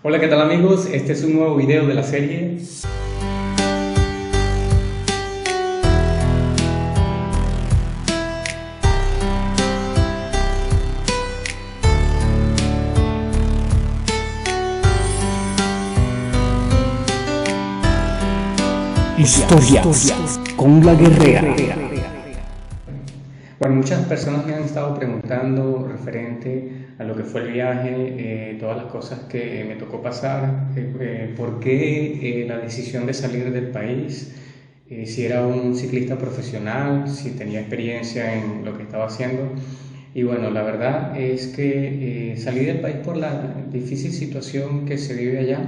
Hola, ¿qué tal amigos? Este es un nuevo video de la serie Historias con la guerrera. Bueno, muchas personas me han estado preguntando referente a lo que fue el viaje, todas las cosas que me tocó pasar, por qué la decisión de salir del país, si era un ciclista profesional, si tenía experiencia en lo que estaba haciendo. Y bueno, la verdad es que salí del país por la difícil situación que se vive allá.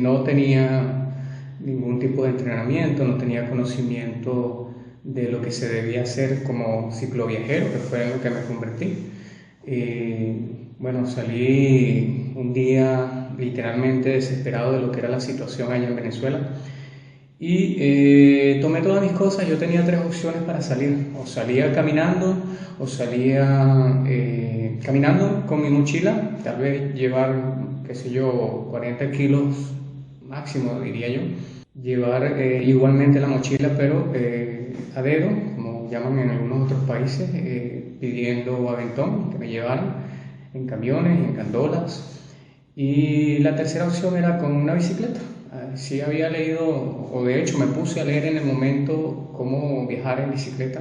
No tenía ningún tipo de entrenamiento, no tenía conocimiento de lo que se debía hacer como cicloviajero, que fue en lo que me convertí. Bueno, salí un día literalmente desesperado de lo que era la situación allá en Venezuela y tomé todas mis cosas. Yo tenía tres opciones para salir: o salía caminando, o salía caminando con mi mochila, tal vez llevar, qué sé yo, 40 kilos máximo, diría yo. Llevar igualmente la mochila, pero a dedo, como llaman en algunos otros países, pidiendo aventón, que me llevaran en camiones, en gandolas. Y la tercera opción era con una bicicleta. Sí había leído, o de hecho me puse a leer en el momento cómo viajar en bicicleta,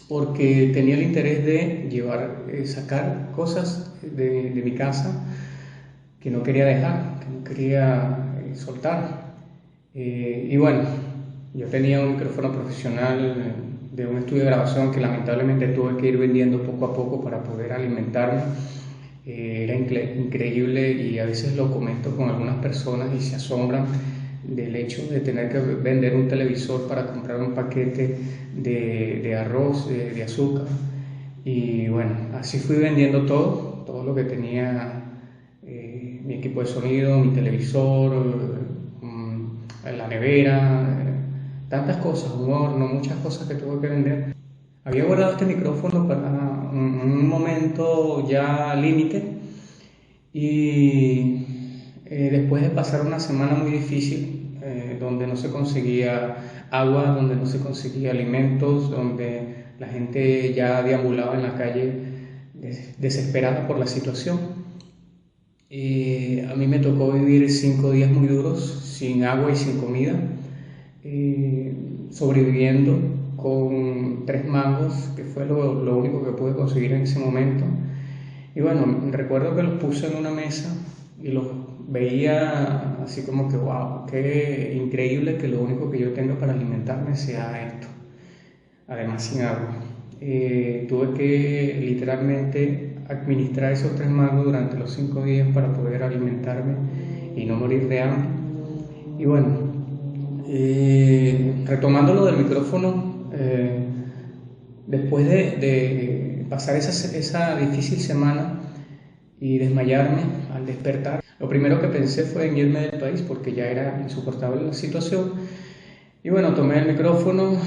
porque tenía el interés de llevar, sacar cosas de mi casa que no quería dejar, que no quería soltar. Y bueno, yo tenía un micrófono profesional de un estudio de grabación que lamentablemente tuve que ir vendiendo poco a poco para poder alimentarme. Era increíble, y a veces lo comento con algunas personas y se asombran del hecho de tener que vender un televisor para comprar un paquete de arroz, de azúcar. Y bueno, así fui vendiendo todo lo que tenía, mi equipo de sonido, mi televisor, la nevera, tantas cosas, un horno, muchas cosas que tuve que vender. Había guardado este micrófono para un momento ya límite, y después de pasar una semana muy difícil, donde no se conseguía agua, donde no se conseguía alimentos, donde la gente ya deambulaba en la calle desesperada por la situación, a mí me tocó vivir 5 días muy duros, sin agua y sin comida, sobreviviendo con 3 mangos, que fue lo único que pude conseguir en ese momento. Y bueno, recuerdo que los puse en una mesa y los veía así como que, wow, qué increíble que lo único que yo tengo para alimentarme sea esto, además sin agua. Tuve que literalmente administrar esos 3 mangos durante los 5 días para poder alimentarme y no morir de hambre. Y bueno, retomando lo del micrófono, después de pasar esa difícil semana y desmayarme al despertar, lo primero que pensé fue en irme del país porque ya era insoportable la situación. Y bueno, tomé el micrófono,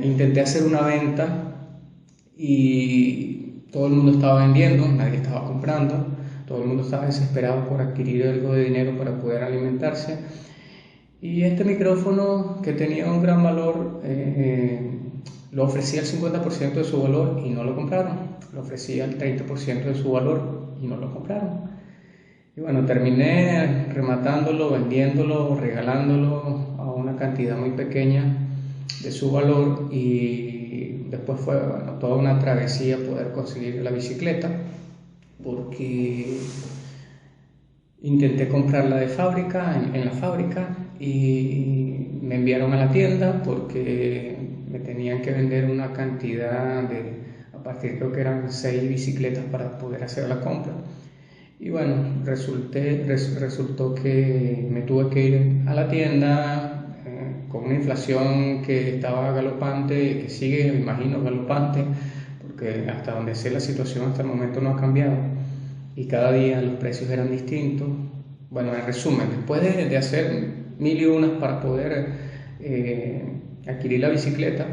intenté hacer una venta, y todo el mundo estaba vendiendo, nadie estaba comprando, todo el mundo estaba desesperado por adquirir algo de dinero para poder alimentarse. Y este micrófono, que tenía un gran valor, lo ofrecía al 50% de su valor y no lo compraron. Lo ofrecía al 30% de su valor y no lo compraron. Y bueno, terminé rematándolo, vendiéndolo, regalándolo a una cantidad muy pequeña de su valor, y después fue, bueno, toda una travesía poder conseguir la bicicleta, porque intenté comprarla de fábrica, en la fábrica, y me enviaron a la tienda porque me tenían que vender una cantidad a partir, creo que eran 6 bicicletas para poder hacer la compra. Y bueno, resultó que me tuve que ir a la tienda, con una inflación que estaba galopante, que sigue, me imagino, galopante, porque hasta donde sé la situación hasta el momento no ha cambiado y cada día los precios eran distintos. Bueno, en resumen, después de hacer mil y unas para poder adquirir la bicicleta,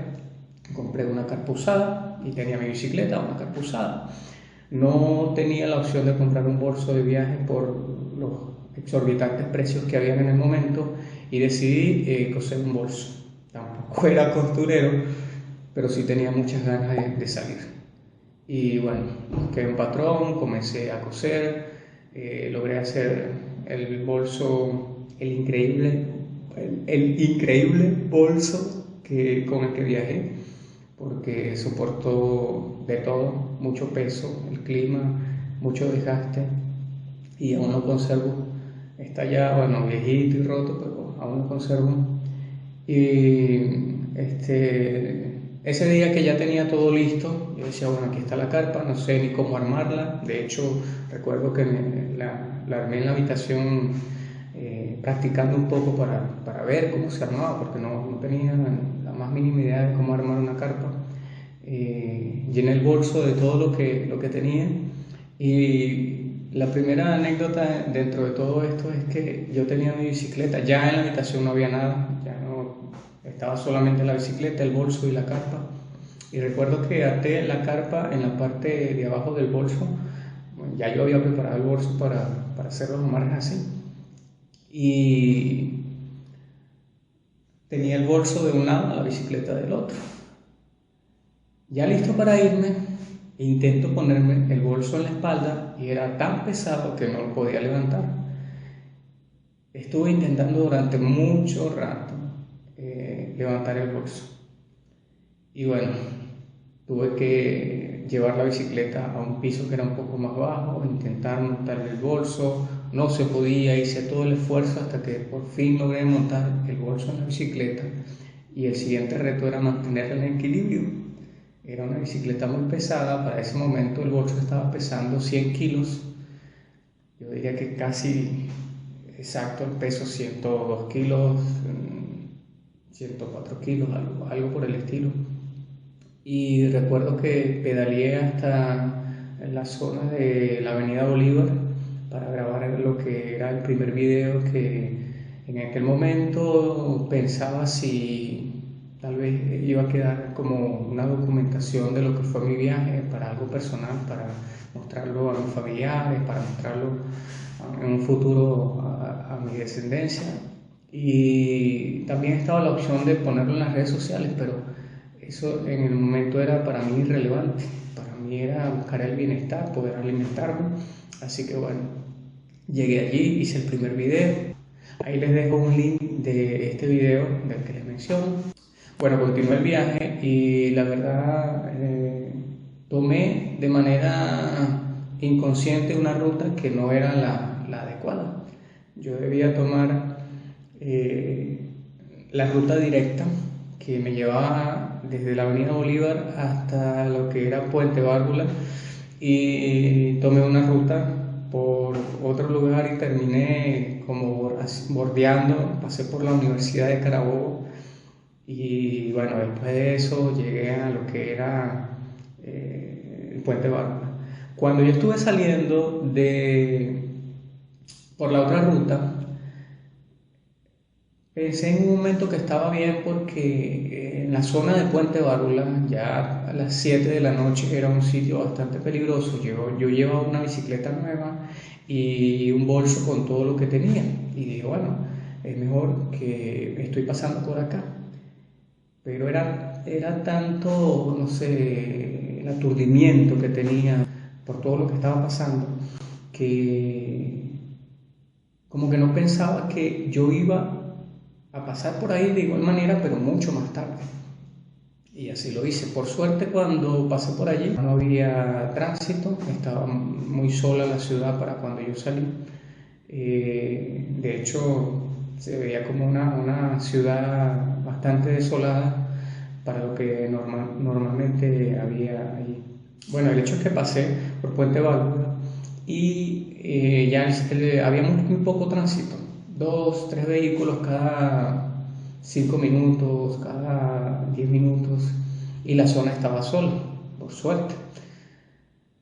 compré una carpa usada y tenía mi bicicleta, una carpa usada. No tenía la opción de comprar un bolso de viaje por los exorbitantes precios que habían en el momento y decidí coser un bolso. Tampoco era costurero, pero sí tenía muchas ganas de salir. Y bueno, busqué un patrón, comencé a coser, logré hacer el bolso, el increíble bolso con el que viajé, porque soportó de todo, mucho peso, el clima, mucho desgaste, y aún lo conservo. Está ya, bueno, viejito y roto, pero aún lo conservo. Y ese día que ya tenía todo listo, yo decía, bueno, aquí está la carpa, no sé ni cómo armarla. De hecho, recuerdo que la armé en la habitación, practicando un poco para ver cómo se armaba, porque no tenía la más mínima idea de cómo armar una carpa. Llené el bolso de todo lo que tenía, y la primera anécdota dentro de todo esto es que yo tenía mi bicicleta, ya en la habitación no había nada, ya no, estaba solamente la bicicleta, el bolso y la carpa. Y recuerdo que até la carpa en la parte de abajo del bolso. Bueno, ya yo había preparado el bolso para hacer los amarres así, y tenía el bolso de un lado, la bicicleta del otro. Ya listo para irme, intento ponerme el bolso en la espalda y era tan pesado que no lo podía levantar. Estuve intentando durante mucho rato levantar el bolso. Y bueno, tuve que llevar la bicicleta a un piso que era un poco más bajo, intentar montar el bolso. No se podía, hice todo el esfuerzo hasta que por fin logré montar el bolso en la bicicleta. Y el siguiente reto era mantener el equilibrio. Era una bicicleta muy pesada, para ese momento el bolso estaba pesando 100 kilos, yo diría que casi exacto el peso, 102 kilos, 104 kilos, algo por el estilo. Y recuerdo que pedaleé hasta la zona de la Avenida Bolívar para grabar lo que era el primer video, que en aquel momento pensaba si tal vez iba a quedar como una documentación de lo que fue mi viaje, para algo personal, para mostrarlo a mis familiares, para mostrarlo en un futuro a mi descendencia. Y también estaba la opción de ponerlo en las redes sociales, pero eso en el momento era para mí irrelevante. Para mí era buscar el bienestar, poder alimentarme. Así que bueno, llegué allí, hice el primer video. Ahí les dejo un link de este video del que les menciono. Bueno, continué el viaje y la verdad, tomé de manera inconsciente una ruta que no era la adecuada. Yo debía tomar la ruta directa que me llevaba desde la Avenida Bolívar hasta lo que era Puente Bárbula, y tomé una ruta por otro lugar y terminé como bordeando, pasé por la Universidad de Carabobo. Y bueno, después de eso llegué a lo que era el Puente Bárbara. Cuando yo estuve saliendo por la otra ruta, pensé en un momento que estaba bien, porque en la zona de Puente Bárbara, ya a las 7 de la noche, era un sitio bastante peligroso. Yo llevaba una bicicleta nueva y un bolso con todo lo que tenía. Y dije, bueno, es mejor que estoy pasando por acá. Pero era tanto, no sé, el aturdimiento que tenía por todo lo que estaba pasando, que como que no pensaba que yo iba a pasar por ahí de igual manera, pero mucho más tarde. Y así lo hice. Por suerte, cuando pasé por allí no había tránsito, estaba muy sola la ciudad para cuando yo salí. De hecho, se veía como una ciudad bastante desolada para lo que normalmente había ahí. Bueno, el hecho es que pasé por Puente Bárbara y ya había muy poco tránsito, 2, 3 vehículos cada 5 minutos, cada 10 minutos, y la zona estaba sola, por suerte.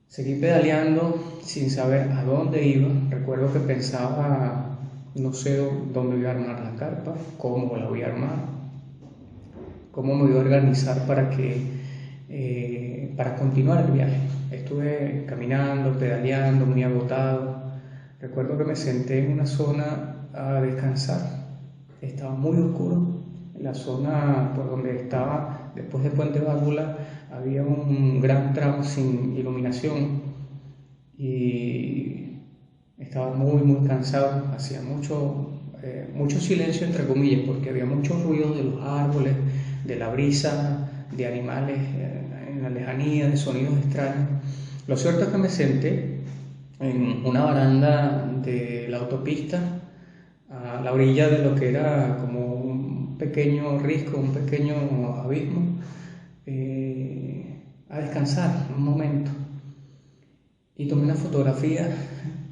Seguí pedaleando sin saber a dónde iba. Recuerdo que pensaba, no sé dónde voy a armar la carpa, cómo la voy a armar, cómo me voy a organizar para continuar el viaje. Estuve caminando, pedaleando, muy agotado. Recuerdo que me senté en una zona a descansar. Estaba muy oscuro. En la zona por donde estaba, después de Puente Bárbula, había un gran tramo sin iluminación y estaba muy cansado. Hacía mucho silencio, entre comillas, porque había mucho ruido de los árboles, de la brisa, de animales en la lejanía, de sonidos extraños. Lo cierto es que me senté en una baranda de la autopista a la orilla de lo que era como un pequeño risco, un pequeño abismo, a descansar un momento. Y tomé una fotografía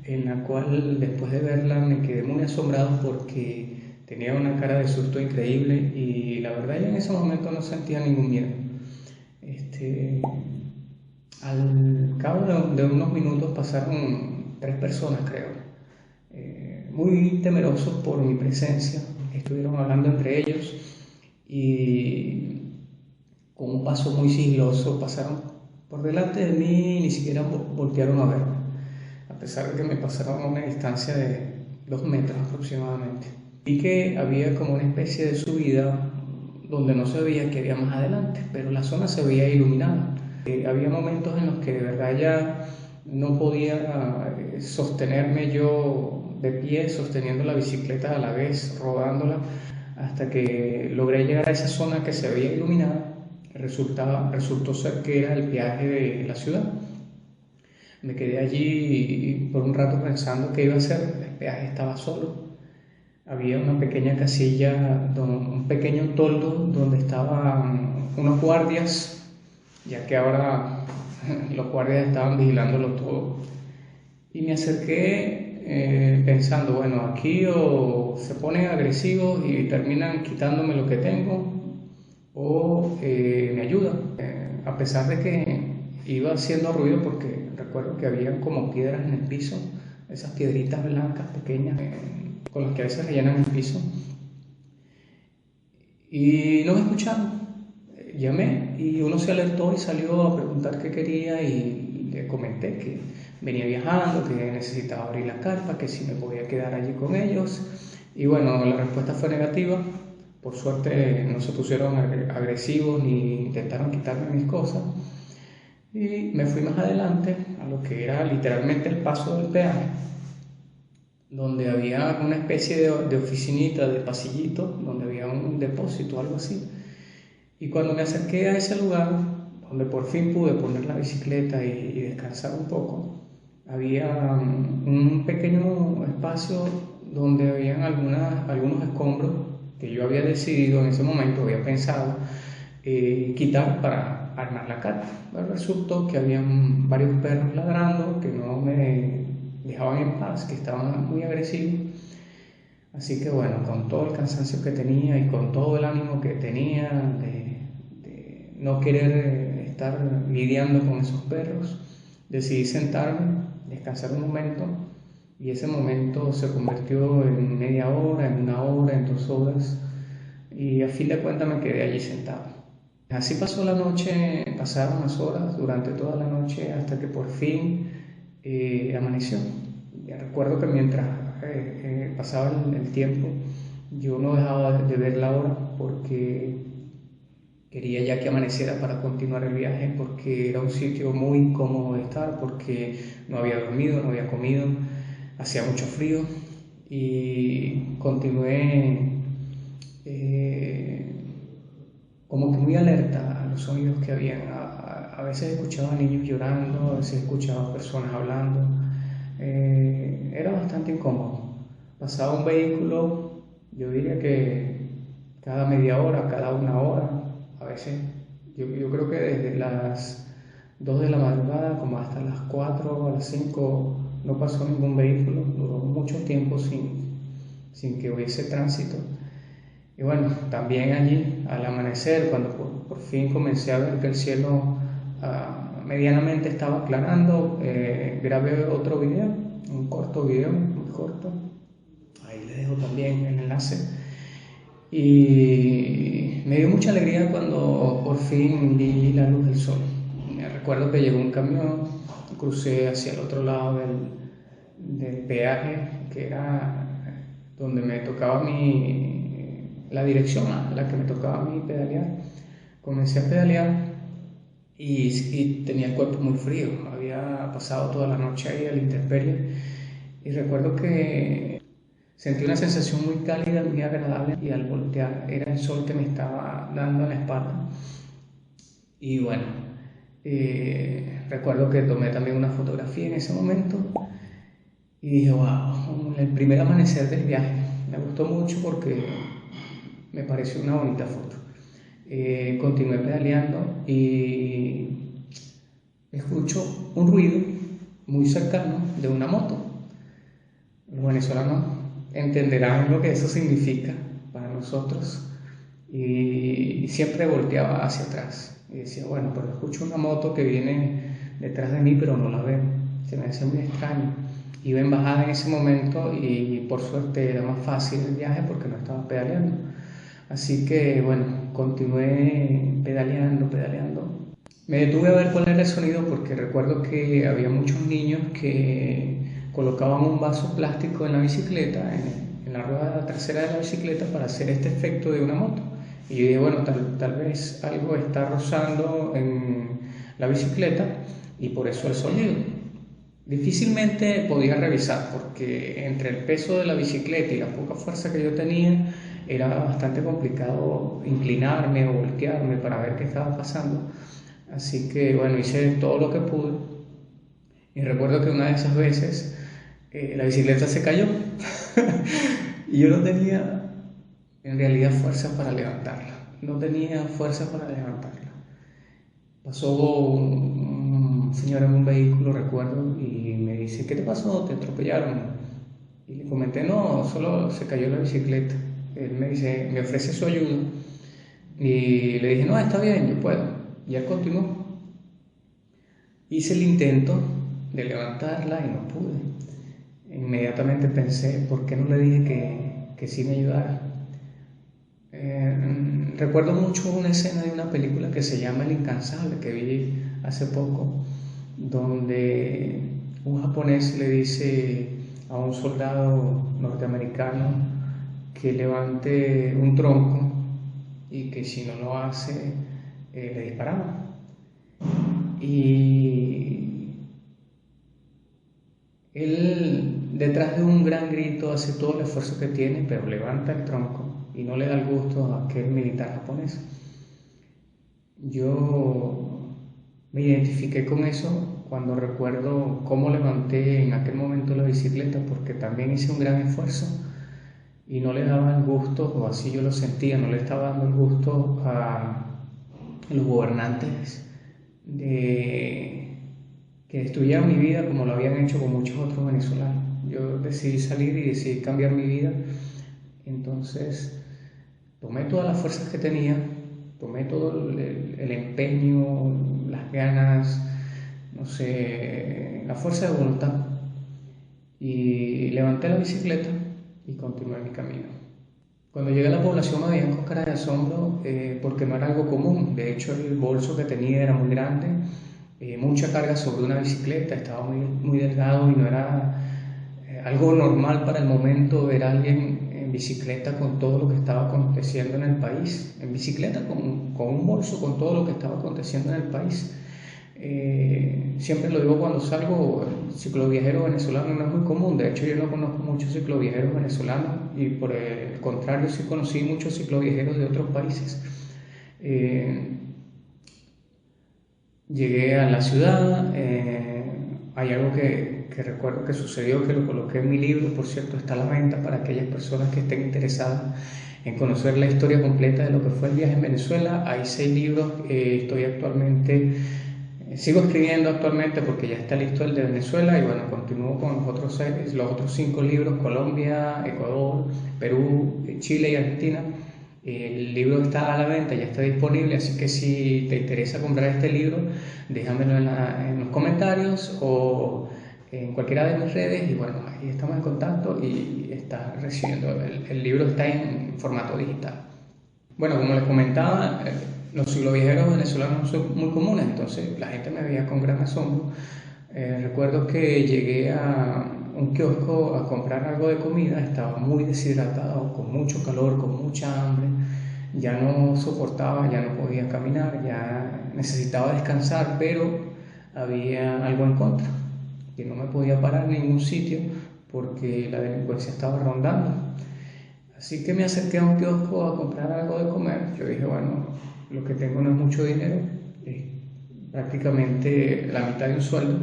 en la cual, después de verla, me quedé muy asombrado porque tenía una cara de susto increíble y la verdad yo en ese momento no sentía ningún miedo. Al cabo de unos minutos pasaron 3 personas, creo, muy temerosos por mi presencia. Estuvieron hablando entre ellos y con un paso muy sigiloso pasaron por delante de mí y ni siquiera voltearon a verme, a pesar de que me pasaron a una distancia de 2 metros aproximadamente. Vi que había como una especie de subida donde no se veía que había más adelante, pero la zona se veía iluminada. Había momentos en los que de verdad ya no podía sostenerme yo de pie, sosteniendo la bicicleta a la vez, rodándola, hasta que logré llegar a esa zona que se veía iluminada. Resultó ser que era el peaje de la ciudad. Me quedé allí por un rato pensando qué iba a hacer. El peaje estaba solo. Había una pequeña casilla, un pequeño toldo donde estaban unos guardias, ya que ahora los guardias estaban vigilándolo todo. Y me acerqué pensando, bueno, aquí o se ponen agresivos y terminan quitándome lo que tengo, o me ayudan. A pesar de que iba haciendo ruido, porque recuerdo que había como piedras en el piso, esas piedritas blancas pequeñas con las que a veces rellenan el piso, y no me escucharon. Llamé y uno se alertó y salió a preguntar qué quería y le comenté que venía viajando, que necesitaba abrir la carpa, que si me podía quedar allí con ellos. Y bueno, la respuesta fue negativa. Por suerte no se pusieron agresivos ni intentaron quitarme mis cosas. Y me fui más adelante a lo que era literalmente el paso del peaje, donde había una especie de oficinita, de pasillito, donde había un depósito, algo así. Y cuando me acerqué a ese lugar, donde por fin pude poner la bicicleta y descansar un poco, había un pequeño espacio donde habían algunos escombros que yo había decidido en ese momento, había pensado quitar para armar la carpa. Pero resultó que habían varios perros ladrando que no me dejaban en paz, que estaban muy agresivos. Así que bueno, con todo el cansancio que tenía y con todo el ánimo que tenía de no querer estar lidiando con esos perros, decidí sentarme, descansar un momento, y ese momento se convirtió en media hora, en 1 hora, en 2 horas, y a fin de cuentas me quedé allí sentado. Así pasó la noche, pasaron las horas durante toda la noche hasta que por fin amaneció. Ya recuerdo que mientras pasaba el tiempo, yo no dejaba de ver la hora porque quería ya que amaneciera para continuar el viaje, porque era un sitio muy incómodo de estar, porque no había dormido, no había comido, hacía mucho frío y continué como que muy alerta a los sonidos que habían. A veces escuchaba niños llorando, a veces escuchaba personas hablando. Era bastante incómodo. Pasaba un vehículo, yo diría que cada media hora, cada 1 hora, a veces. Yo creo que desde las 2 de la madrugada como hasta las 4 a las 5 no pasó ningún vehículo, duró mucho tiempo sin que hubiese tránsito. Y bueno, también allí al amanecer, cuando por fin comencé a ver que el cielo medianamente estaba aclarando, grabé otro video, un corto video, muy corto. Ahí les dejo también el enlace. Y me dio mucha alegría cuando por fin vi la luz del sol. Recuerdo que llegó un camión, crucé hacia el otro lado del peaje, que era donde me tocaba la dirección a la que me tocaba a mí pedalear. Comencé a pedalear y tenía el cuerpo muy frío. Había pasado toda la noche ahí a la intemperie y recuerdo que sentí una sensación muy cálida, muy agradable, y al voltear era el sol que me estaba dando en la espalda. Y bueno, recuerdo que tomé también una fotografía en ese momento y dije, wow, el primer amanecer del viaje. Me gustó mucho porque me pareció una bonita foto. Continué pedaleando y escucho un ruido muy cercano de una moto. Los venezolanos entenderán lo que eso significa para nosotros, y siempre volteaba hacia atrás y decía, bueno, pero escucho una moto que viene detrás de mí, pero no la veo. Se me hace muy extraño. Iba en bajada en ese momento y por suerte era más fácil el viaje porque no estaba pedaleando. Así que bueno, continué pedaleando. Me detuve a ver cuál era el sonido porque recuerdo que había muchos niños que colocaban un vaso plástico en la bicicleta, en la rueda trasera de la bicicleta, para hacer este efecto de una moto. Y yo dije, bueno, tal vez algo está rozando en la bicicleta y por eso el sonido. Difícilmente podía revisar porque entre el peso de la bicicleta y la poca fuerza que yo tenía era bastante complicado inclinarme o voltearme para ver qué estaba pasando. Así que bueno, hice todo lo que pude y recuerdo que una de esas veces la bicicleta se cayó y yo no tenía en realidad fuerza para levantarla. No tenía fuerza para levantarla. Pasó un señor en un vehículo, recuerdo, y me dice, ¿qué te pasó? ¿Te atropellaron? Y le comenté, no, solo se cayó la bicicleta. Él me dice, me ofrece su ayuda. Y le dije, no, está bien, yo puedo. Y él continuó. Hice el intento de levantarla y no pude. Inmediatamente pensé, ¿por qué no le dije que sí me ayudara? Recuerdo mucho una escena de una película que se llama El Incansable, que vi hace poco, donde un japonés le dice a un soldado norteamericano que levante un tronco y que si no lo hace le disparaban. Y él, detrás de un gran grito, hace todo el esfuerzo que tiene, pero levanta el tronco y no le da el gusto a aquel militar japonés. Yo me identifiqué con eso cuando recuerdo cómo levanté en aquel momento la bicicleta, porque también hice un gran esfuerzo y no le daba el gusto, o así yo lo sentía, no le estaba dando el gusto a los gobernantes de que destruyeran mi vida como lo habían hecho con muchos otros venezolanos. Yo decidí salir y decidí cambiar mi vida. Entonces tomé todas las fuerzas que tenía, tomé todo el empeño, las ganas, no sé, la fuerza de voluntad, y levanté la bicicleta y continué mi camino. Cuando llegué a la población me veían con cara de asombro porque no era algo común. De hecho, el bolso que tenía era muy grande, mucha carga sobre una bicicleta, estaba muy delgado y no era algo normal para el momento ver a alguien en bicicleta con todo lo que estaba aconteciendo en el país, en bicicleta con un bolso con todo lo que estaba aconteciendo en el país. Siempre lo digo cuando salgo, el cicloviajero venezolano no es muy común. De hecho, yo no conozco muchos cicloviajeros venezolanos y por el contrario sí conocí muchos cicloviajeros de otros países. Llegué a la ciudad, hay algo que recuerdo que sucedió, que lo coloqué en mi libro, por cierto, está a la venta para aquellas personas que estén interesadas en conocer la historia completa de lo que fue el viaje en Venezuela. Hay 6 libros, sigo escribiendo actualmente porque ya está listo el de Venezuela y bueno, continúo con los otros 5 libros, Colombia, Ecuador, Perú, Chile y Argentina. El libro está a la venta, ya está disponible, así que si te interesa comprar este libro, déjamelo en los comentarios o en cualquiera de mis redes y bueno, ahí estamos en contacto y estás recibiendo, el libro está en formato digital. Bueno, como les comentaba, los cicloviajeros venezolanos son muy comunes, entonces la gente me veía con gran asombro. Recuerdo que llegué a un kiosco a comprar algo de comida, estaba muy deshidratado, con mucho calor, con mucha hambre, ya no soportaba, ya no podía caminar, ya necesitaba descansar, pero había algo en contra, que no me podía parar en ningún sitio porque la delincuencia estaba rondando. Así que me acerqué a un kiosco a comprar algo de comer. Yo dije, bueno, lo que tengo no es mucho dinero, es prácticamente la mitad de un sueldo.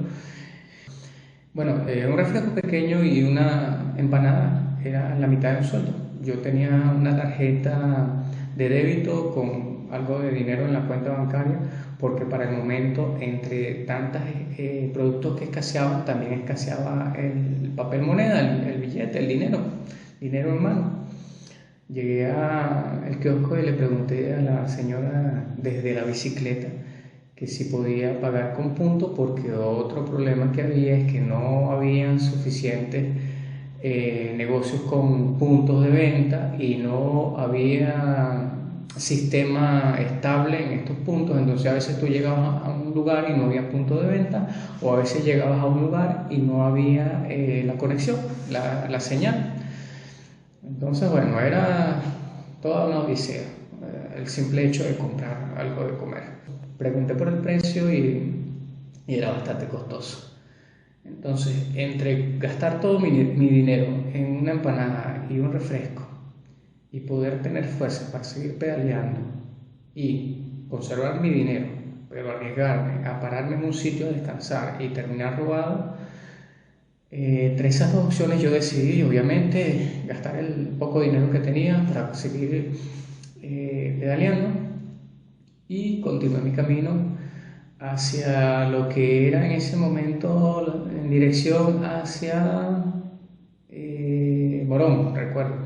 Bueno, un refresco pequeño y una empanada era la mitad de un sueldo. Yo tenía una tarjeta de débito con algo de dinero en la cuenta bancaria, porque para el momento, entre tantos productos que escaseaban, también escaseaba el papel moneda, el billete, el dinero en mano. Llegué al kiosco y le pregunté a la señora desde la bicicleta que si podía pagar con puntos, porque otro problema que había es que no habían suficientes negocios con puntos de venta y no había sistema estable en estos puntos. Entonces a veces tú llegabas a un lugar y no había punto de venta, o a veces llegabas a un lugar y no había la conexión, la señal. Entonces, bueno, era toda una odisea, el simple hecho de comprar algo de comer. Pregunté por el precio y era bastante costoso. Entonces, entre gastar todo mi dinero en una empanada y un refresco y poder tener fuerza para seguir pedaleando y conservar mi dinero, pero arriesgarme a pararme en un sitio a descansar y terminar robado, entre esas dos opciones yo decidí, obviamente, gastar el poco dinero que tenía para seguir pedaleando, y continué mi camino hacia lo que era en ese momento en dirección hacia Morón, recuerdo.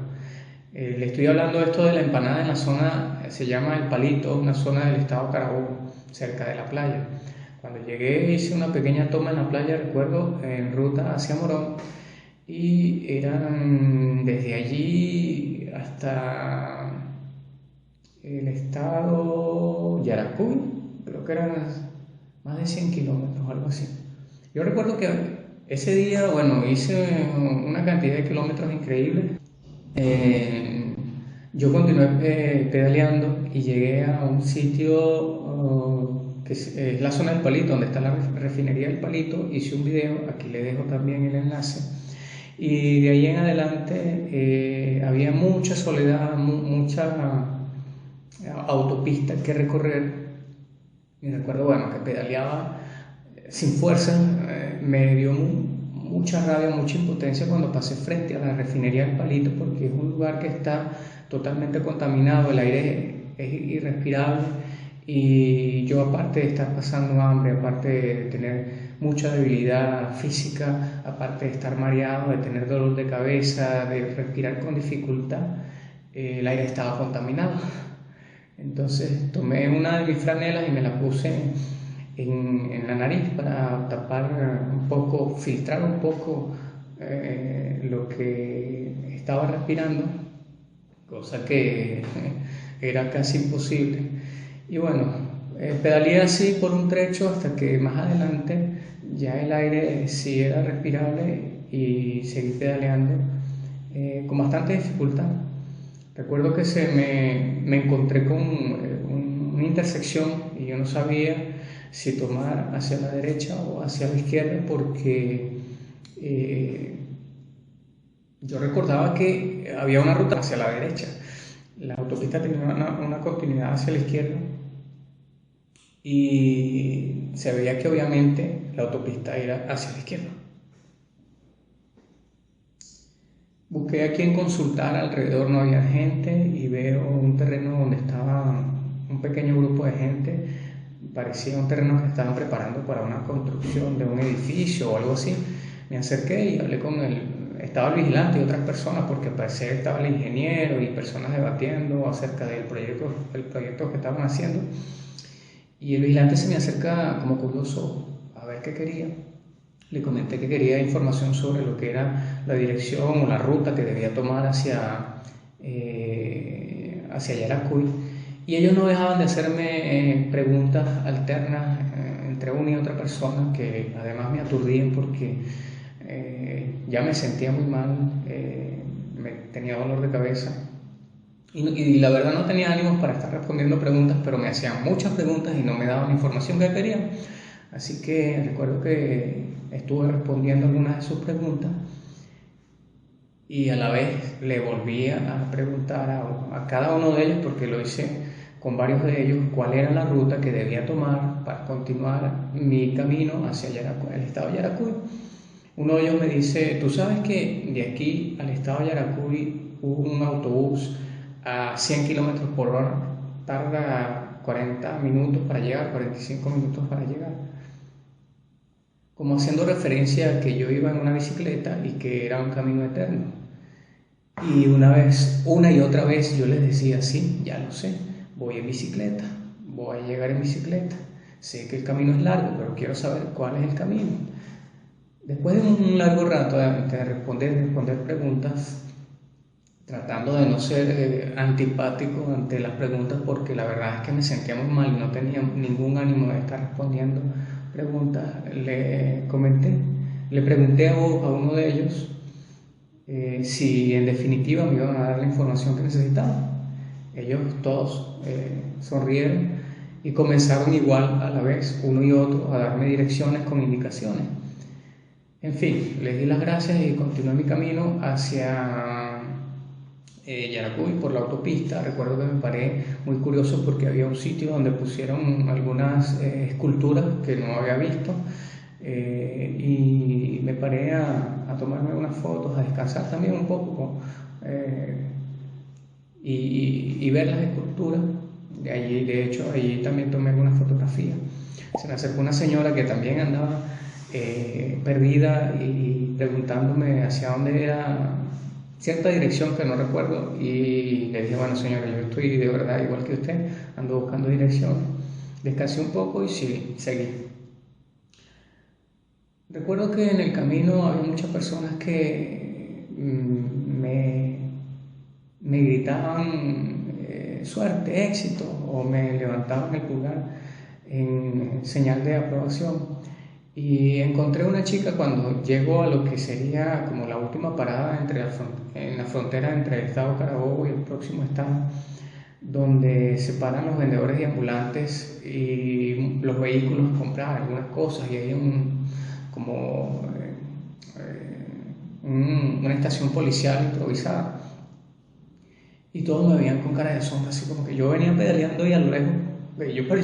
Le estoy hablando de esto de la empanada en la zona, se llama El Palito, una zona del estado Carabobo, cerca de la playa. Cuando llegué hice una pequeña toma en la playa, recuerdo, en ruta hacia Morón, y eran desde allí hasta el estado Yaracuy, creo que eran más de 100 kilómetros, algo así. Yo recuerdo que ese día, bueno, hice una cantidad de kilómetros increíble. Yo continué pedaleando y llegué a un sitio que es la zona del Palito, donde está la refinería del Palito. Hice un video, aquí le dejo también el enlace. Y de ahí en adelante había mucha soledad, mucha autopista que recorrer. Y recuerdo, bueno, que pedaleaba sin fuerza, me dio mucha rabia, mucha impotencia cuando pasé frente a la refinería del Palito, porque es un lugar que está totalmente contaminado, el aire es irrespirable, y yo, aparte de estar pasando hambre, aparte de tener mucha debilidad física, aparte de estar mareado, de tener dolor de cabeza, de respirar con dificultad, el aire estaba contaminado. Entonces tomé una de mis franelas y me la puse en la nariz para tapar un poco, filtrar un poco lo que estaba respirando, cosa que era casi imposible. Y bueno, pedaleé así por un trecho hasta que más adelante ya el aire sí era respirable, y seguí pedaleando con bastante dificultad. Recuerdo que me encontré con una intersección y yo no sabía si tomar hacia la derecha o hacia la izquierda, porque yo recordaba que había una ruta hacia la derecha. La autopista tenía una continuidad hacia la izquierda, y se veía que obviamente la autopista era hacia la izquierda. Busqué a quien consultar, alrededor no había gente, y veo un terreno donde estaba un pequeño grupo de gente. Parecía un terreno que estaban preparando para una construcción de un edificio o algo así. Me acerqué y hablé con él. Estaba el vigilante y otras personas, porque parecía que estaba el ingeniero y personas debatiendo acerca del proyecto que estaban haciendo. Y el vigilante se me acerca como curioso a ver qué quería. Le comenté que quería información sobre lo que era la dirección o la ruta que debía tomar hacia Yaracuy, Y ellos no dejaban de hacerme preguntas alternas entre una y otra persona que además me aturdían porque ya me sentía muy mal, tenía dolor de cabeza y la verdad no tenía ánimos para estar respondiendo preguntas, pero me hacían muchas preguntas y no me daban la información que querían. Así que recuerdo que estuve respondiendo algunas de sus preguntas y a la vez le volví a preguntar a cada uno de ellos, porque lo hice con varios de ellos, cuál era la ruta que debía tomar para continuar mi camino hacia el estado de Yaracuy. Uno de ellos me dice, tú sabes que de aquí al estado de Yaracuy un autobús a 100 kilómetros por hora tarda 40 minutos para llegar, 45 minutos para llegar, como haciendo referencia a que yo iba en una bicicleta y que era un camino eterno. Y una y otra vez yo les decía, sí, ya lo sé, voy en bicicleta, voy a llegar en bicicleta, sé que el camino es largo, pero quiero saber cuál es el camino. Después de un largo rato de responder preguntas, tratando de no ser antipático ante las preguntas, porque la verdad es que me sentía muy mal y no tenía ningún ánimo de estar respondiendo preguntas, le pregunté a uno de ellos si en definitiva me iban a dar la información que necesitaba. Ellos todos sonrieron y comenzaron igual a la vez, uno y otro, a darme direcciones con indicaciones. En fin, les di las gracias y continué mi camino hacia Yaracuy por la autopista. Recuerdo que me paré muy curioso porque había un sitio donde pusieron algunas esculturas que no había visto. Y me paré a tomarme unas fotos, a descansar también un poco y ver las esculturas. De hecho, allí también tomé algunas fotografías. Se me acercó una señora que también andaba perdida y preguntándome hacia dónde era cierta dirección que no recuerdo, y le dije, bueno señora, yo estoy de verdad igual que usted, ando buscando dirección. Descansé un poco y sí, seguí. Recuerdo que en el camino había muchas personas que me gritaban suerte, éxito, o me levantaban el pulgar en señal de aprobación. Y encontré una chica cuando llego a lo que sería como la última parada en la frontera entre el estado Carabobo y el próximo estado, donde se paran los vendedores de ambulantes y los vehículos a comprar algunas cosas, y hay una estación policial improvisada, y todos me veían con cara de asombro, así como que yo venía pedaleando y a lo lejos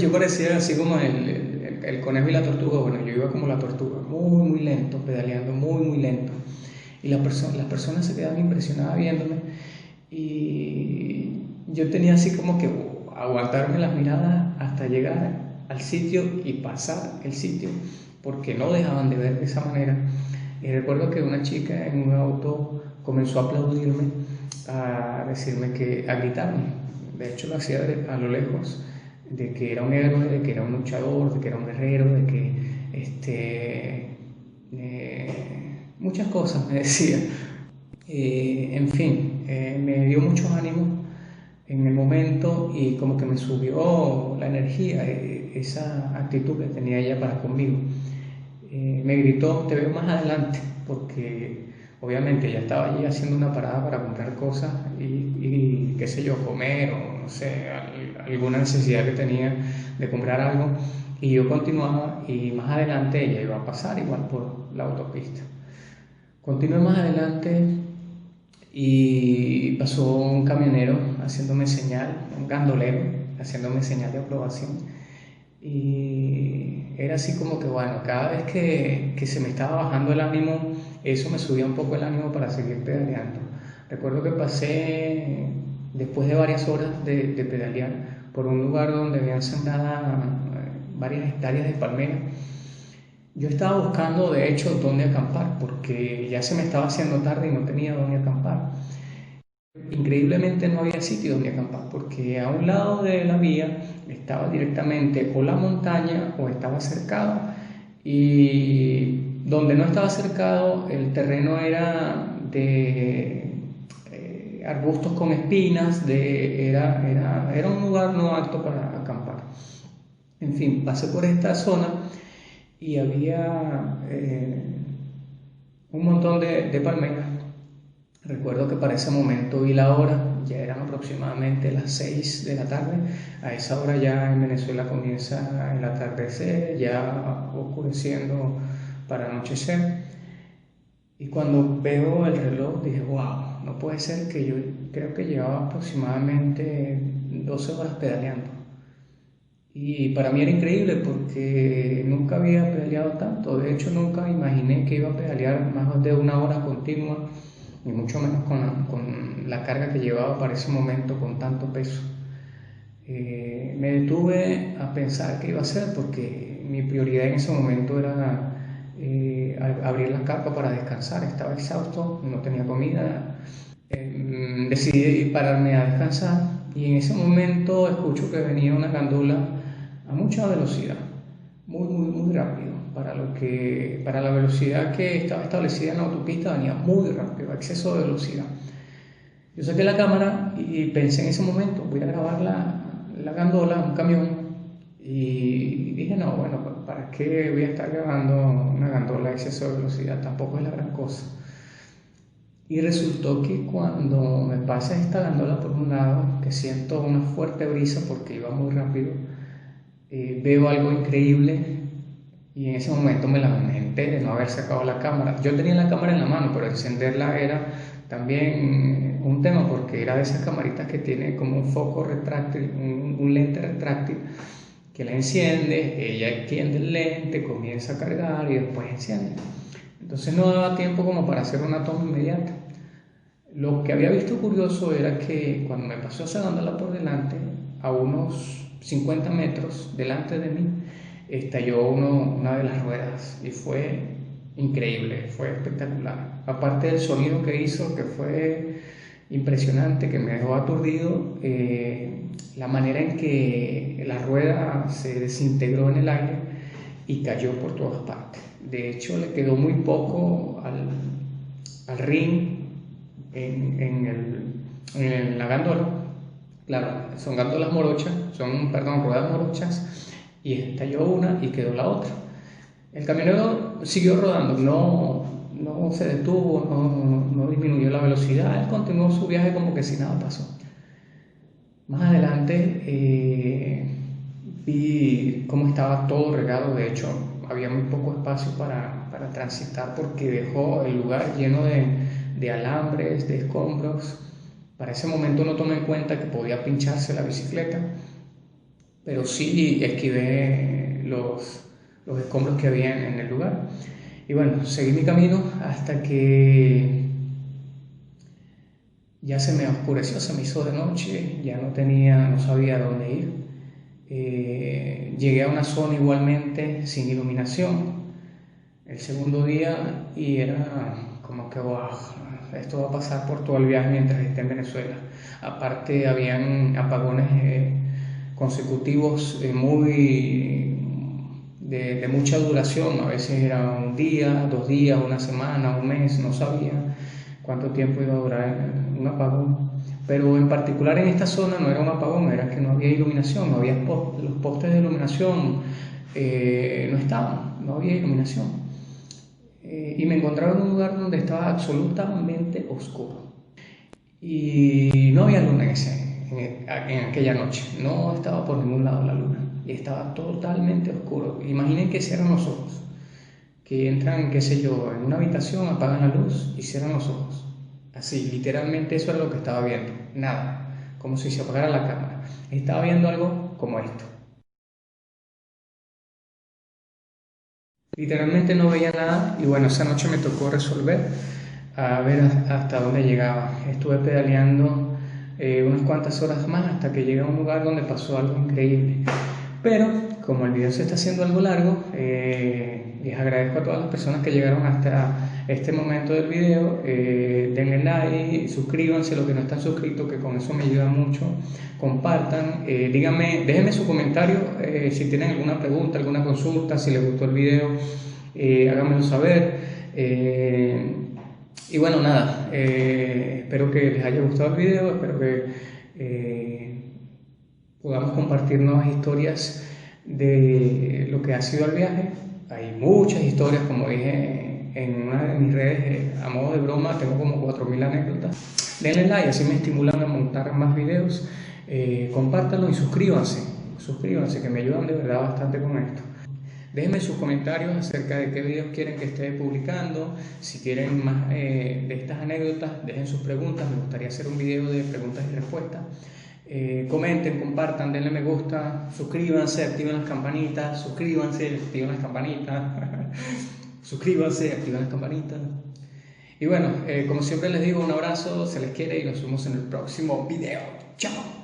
yo parecía así como el conejo y la tortuga. Bueno, yo iba como la tortuga, muy muy lento, pedaleando muy muy lento, y las personas se quedaban impresionadas viéndome, y yo tenía así como que aguantarme las miradas hasta llegar al sitio y pasar el sitio, porque no dejaban de ver de esa manera. Y recuerdo que una chica en un auto comenzó a aplaudirme, a decirme a gritarme. De hecho, lo hacía a lo lejos, de que era un héroe, de que era un luchador, de que era un guerrero, de que muchas cosas me decía. En fin, me dio mucho ánimo en el momento y como que me subió la energía, esa actitud que tenía ella para conmigo. Me gritó, te veo más adelante, porque obviamente ya estaba allí haciendo una parada para comprar cosas y qué sé yo, comer o no sé, alguna necesidad que tenía de comprar algo, y yo continuaba, y más adelante ella iba a pasar igual por la autopista. Continué más adelante y pasó un camionero haciéndome señal, un gandolero haciéndome señal de aprobación. Y era así como que, bueno, cada vez que se me estaba bajando el ánimo, eso me subía un poco el ánimo para seguir pedaleando. Recuerdo que pasé, después de varias horas de pedalear, por un lugar donde habían sembrado varias hectáreas de palmeras. Yo estaba buscando, de hecho, dónde acampar, porque ya se me estaba haciendo tarde y no tenía dónde acampar. Increíblemente no había sitio donde acampar, porque a un lado de la vía estaba directamente o la montaña o estaba cercado, y donde no estaba cercado el terreno era arbustos con espinas, era un lugar no apto para acampar. En fin, pasé por esta zona y había un montón de palmeras. Recuerdo que para ese momento vi la hora, ya eran aproximadamente las 6 de la tarde. A esa hora ya en Venezuela comienza el atardecer, ya oscureciendo para anochecer. Y cuando veo el reloj dije, wow, no puede ser, que yo creo que llevaba aproximadamente 12 horas pedaleando. Y para mí era increíble porque nunca había pedaleado tanto. De hecho, nunca imaginé que iba a pedalear más de una hora continua, ni mucho menos con la carga que llevaba para ese momento con tanto peso. Me detuve a pensar qué iba a hacer porque mi prioridad en ese momento era abrir la carpa para descansar. Estaba exhausto, no tenía comida. Decidí pararme a descansar y en ese momento escucho que venía una gandola a mucha velocidad, muy rápido. Para la velocidad que estaba establecida en la autopista, venía muy rápido, a exceso de velocidad. Yo saqué la cámara y pensé en ese momento, voy a grabar la gandola, un camión, y dije, no, bueno, ¿para qué voy a estar grabando una gandola a exceso de velocidad? Tampoco es la gran cosa. Y resultó que cuando me pasa esta gandola por un lado, que siento una fuerte brisa porque iba muy rápido, veo algo increíble y en ese momento me lamenté de no haber sacado la cámara. Yo tenía la cámara en la mano, pero encenderla era también un tema porque era de esas camaritas que tiene como un foco retráctil, un lente retráctil, que la enciende, ella extiende el lente, comienza a cargar y después enciende. Entonces no daba tiempo como para hacer una toma inmediata. Lo que había visto curioso era que cuando me pasó esa gandola por delante, a unos 50 metros delante de mí, estalló una de las ruedas y fue increíble, fue espectacular. Aparte del sonido que hizo, que fue impresionante, que me dejó aturdido, la manera en que la rueda se desintegró en el aire y cayó por todas partes. De hecho, le quedó muy poco al ring en la gandola. Claro, son gandolas morochas, ruedas morochas, y estalló una y quedó la otra. El camionero siguió rodando, no se detuvo, no disminuyó la velocidad, él continuó su viaje como que si nada pasó. Más adelante vi cómo estaba todo regado. De hecho había muy poco espacio para transitar porque dejó el lugar lleno de alambres, de escombros. Para ese momento no tomé en cuenta que podía pincharse la bicicleta, pero sí esquivé los escombros que había en el lugar. Y bueno, seguí mi camino hasta que ya se me oscureció, se me hizo de noche, ya no sabía dónde ir. Llegué a una zona igualmente sin iluminación el segundo día y era como que wow, esto va a pasar por todo el viaje mientras esté en Venezuela. Aparte habían apagones consecutivos de mucha duración, a veces era un día, 2 días, una semana, un mes, no sabía cuánto tiempo iba a durar un apagón. Pero en particular en esta zona no era un apagón, era que no había iluminación, no había los postes de iluminación no estaban, no había iluminación. Y me encontraba en un lugar donde estaba absolutamente oscuro. Y no había luna en aquella noche, no estaba por ningún lado la luna. Y estaba totalmente oscuro. Imaginen que cierran los ojos, que entran, qué sé yo, en una habitación, apagan la luz y cierran los ojos. Así, literalmente eso era lo que estaba viendo, nada, como si se apagara la cámara. Estaba viendo algo como esto. Literalmente no veía nada y bueno, esa noche me tocó resolver a ver hasta dónde llegaba. Estuve pedaleando unas cuantas horas más hasta que llegué a un lugar donde pasó algo increíble. Pero como el video se está haciendo algo largo, les agradezco a todas las personas que llegaron hasta este momento del video. Denle like, suscríbanse los que no están suscritos, que con eso me ayuda mucho. Compartan, díganme, déjenme su comentario si tienen alguna pregunta, alguna consulta, si les gustó el video, háganmelo saber. Y bueno, nada, espero que les haya gustado el video, espero que podamos compartir nuevas historias de lo que ha sido el viaje. Hay muchas historias, como dije en una de mis redes, a modo de broma, tengo como 4000 anécdotas. Denle like, así me estimulan a montar más videos. Compártanlo y suscríbanse, que me ayudan de verdad bastante con esto. Déjenme sus comentarios acerca de qué videos quieren que esté publicando. Si quieren más de estas anécdotas, dejen sus preguntas. Me gustaría hacer un video de preguntas y respuestas. Comenten, compartan, denle me gusta, suscríbanse, activen las campanitas, suscríbanse, activen las campanitas, suscríbanse, activen las campanitas. Y bueno, como siempre les digo, un abrazo, se les quiere y nos vemos en el próximo video. ¡Chao!